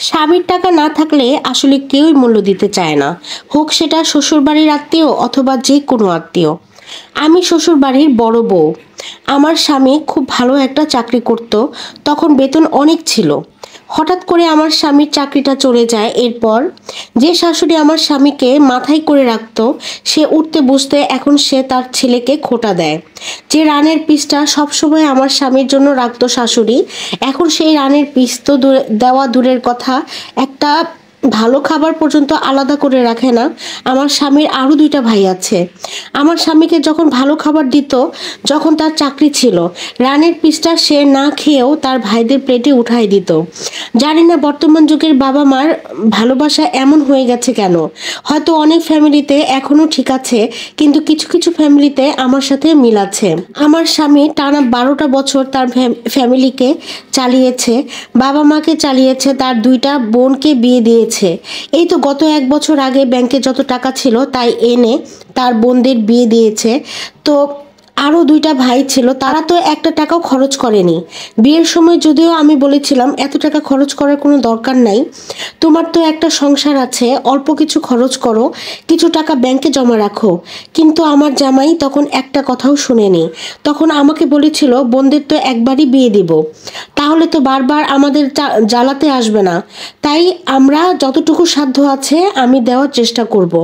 স্বামীর টাকা না থাকলে আসলে কেউই মূল্য দিতে চায় না, হোক সেটা শ্বশুরবাড়ির আত্মীয় অথবা যে কোনো আত্মীয়। আমি শ্বশুরবাড়ির বড় বউ। আমার স্বামী খুব ভালো একটা চাকরি করত, তখন বেতন অনেক ছিল। হঠাৎ করে আমার স্বামীর চাকরিটা চলে যায়। এরপর যে শাশুড়ি আমার স্বামীকে মাথায় করে রাখতো, সে উঠতে বসতে এখন সে তার ছেলেকে খোঁটা দেয়। যে রানের পিসটা সবসময় আমার স্বামীর জন্য রাখতো শাশুড়ি, এখন সেই রানের পিস তো দেওয়া দূরের কথা, একটা ভালো খাবার পর্যন্ত আলাদা করে রাখে না। আমার স্বামীর আরও দুইটা ভাই আছে। আমার স্বামীকে যখন ভালো খাবার দিত, যখন তার চাকরি ছিল, রানের পিসটা সে না খেয়েও তার ভাইদের প্লেটে উঠাই দিত। জানি না বর্তমান যুগের বাবা মার ভালোবাসা এমন হয়ে গেছে কেন। হয়তো অনেক ফ্যামিলিতে এখনো ঠিক আছে, কিন্তু কিছু কিছু ফ্যামিলিতে আমার সাথে মিল আছে। আমার স্বামী টানা 12টা বছর তার ফ্যামিলিকে চালিয়েছে, বাবা মাকে চালিয়েছে, তার দুইটা বোনকে বিয়ে দিয়েছে। এই তো গত 1 বছর আগে ব্যাংকে যত টাকা ছিল তাই এনে তার বোনদের বিয়ে দিয়েছে। তো আরও দুইটা ভাই ছিল, তারা তো একটা টাকাও খরচ করেনি। বিয়ের সময় যদিও আমি বলেছিলাম এত টাকা খরচ করার কোনো দরকার নাই, তোমার তো একটা সংসার আছে, অল্প কিছু খরচ করো, কিছু টাকা ব্যাংকে জমা রাখো। কিন্তু আমার জামাই তখন একটা কথাও শুনেনি। তখন আমাকে বলেছিল বোনদের তো একবারই বিয়ে দিব, তাহলে তো বারবার আমাদের জ্বালাতে আসবে না, তাই আমরা যতটুকু সাধ্য আছে আমি দেওয়ার চেষ্টা করব,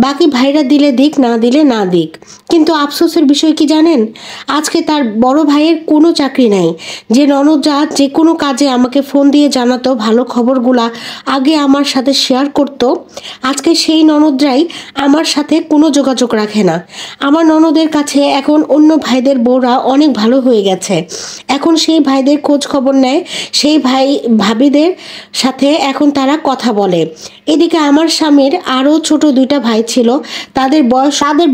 বাকি ভাইরা দিলে দিক, না দিলে না দিক। কিন্তু আফসোসের বিষয় কি জানেন, আজকে তার বড় ভাইয়ের কোনো চাকরি নাই। যে ননদরা যে কোনো কাজে আমাকে ফোন দিয়ে জানাতো, ভালো খবরগুলা আগে আমার সাথে শেয়ার করতো, আজকে সেই ননদরাই আমার সাথে কোনো যোগাযোগ রাখে না। আমার ননদের কাছে এখন অন্য ভাইদের বউরা অনেক ভালো হয়ে গেছে, এখন সেই ভাইদের খোঁজ খবর নেয়, সেই ভাবিদের সাথে এখন তারা কথা বলে। এদিকে আমার স্বামীর আরও ছোট দুইটা ভাই ছিল, তাদের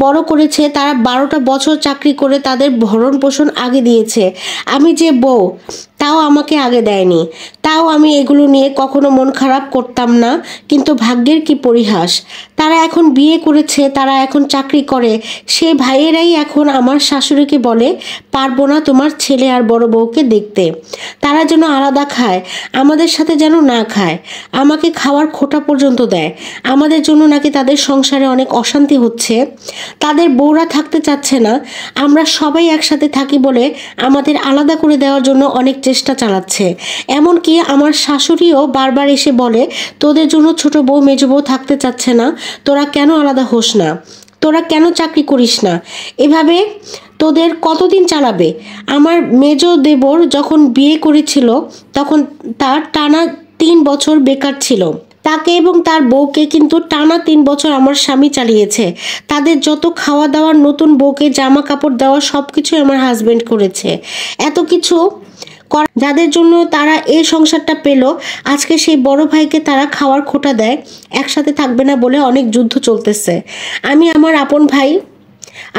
বড় করেছে, তারা 12টা বছর চাকরি করে তাদের ভরণ পোষণ আগে দিয়েছে। আমি যে বউ, তাও আমাকে আগে দেয়নি, তাও আমি এগুলো নিয়ে কখনো মন খারাপ করতাম না। কিন্তু ভাগ্যের কি পরিহাস, তারা এখন বিয়ে করেছে, তারা এখন চাকরি করে, সে ভাইয়েরাই এখন আমার শাশুড়িকে বলে পারবো না তোমার ছেলে আর বড় বউকে দেখতে, তারা যেন আলাদা খায়, আমাদের সাথে যেন না খায়, আমাকে খাওয়ার খোটা পর্যন্ত দেয়। আমাদের জন্য নাকি তাদের সংসারে অনেক অশান্তি হচ্ছে, তাদের বউরা থাকতে চাচ্ছে না, আমরা সবাই একসাথে থাকি বলে আমাদের আলাদা করে দেওয়ার জন্য অনেক চেষ্টা চালাচ্ছে। এমনকি আমার শাশুড়িও বারবার এসে বলে তোদের জন্য ছোট বউ মেজ বউ থাকতে চাচ্ছে না, তোরা কেন আলাদা হোস না, তোরা কেন চাকরি করিস না, এভাবে তোদের কতদিন চালাবে। আমার মেজ দেবর যখন বিয়ে করেছিল তখন তার টানা 3 বছর বেকার ছিল, তাকে এবং তার বউকে কিন্তু টানা 3 বছর আমার স্বামী চালিয়েছে। তাদের যত খাওয়া দাওয়ার, নতুন বউকে জামা কাপড় দেওয়া, সব কিছু আমার হাজবেন্ড করেছে। এত কিছু যাদের জন্য তারা এই সংসারটা পেল, আজকে সেই বড় ভাইকে তারা খাওয়ার খোটা দেয়, একসাথে থাকবে না বলে অনেক যুদ্ধ চলতেছে। আমি আমার আপন ভাই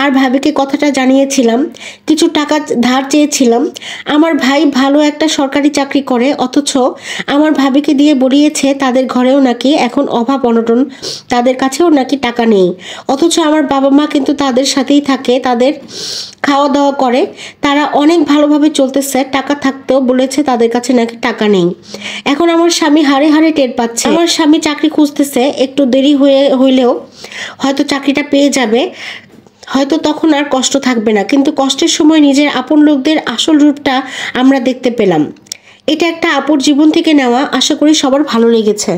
আর ভাবিকে কথাটা জানিয়েছিলাম, কিছু টাকা ধার চেয়েছিলাম। আমার ভাই ভালো একটা সরকারি চাকরি করে, অথচ আমার ভাবিকে দিয়ে বলিয়েছে তাদের ঘরেও নাকি এখন অভাব অনটন, তাদের কাছেও নাকি টাকা নেই। অথচ আমার বাবা মা কিন্তু তাদের সাথেই থাকে, তাদের খাওয়া দাওয়া করে, তারা অনেক ভালোভাবে চলতেছে, টাকা থাকতেও বলেছে তাদের কাছে নাকি টাকা নেই। এখন আমার স্বামী হাড়ে হাড়ে টের পাচ্ছে। আমার স্বামী চাকরি খুঁজতেছে, একটু দেরি হইলেও হয়তো চাকরিটা পেয়ে যাবে, হয়তো তখন আর কষ্ট থাকবে না। কিন্তু কষ্টের সময় নিজের আপন লোকদের আসল রূপটা আমরা দেখতে পেলাম। এটা একটা আপুর জীবন থেকে নেওয়া, আশা করি সবার ভালো লেগেছে।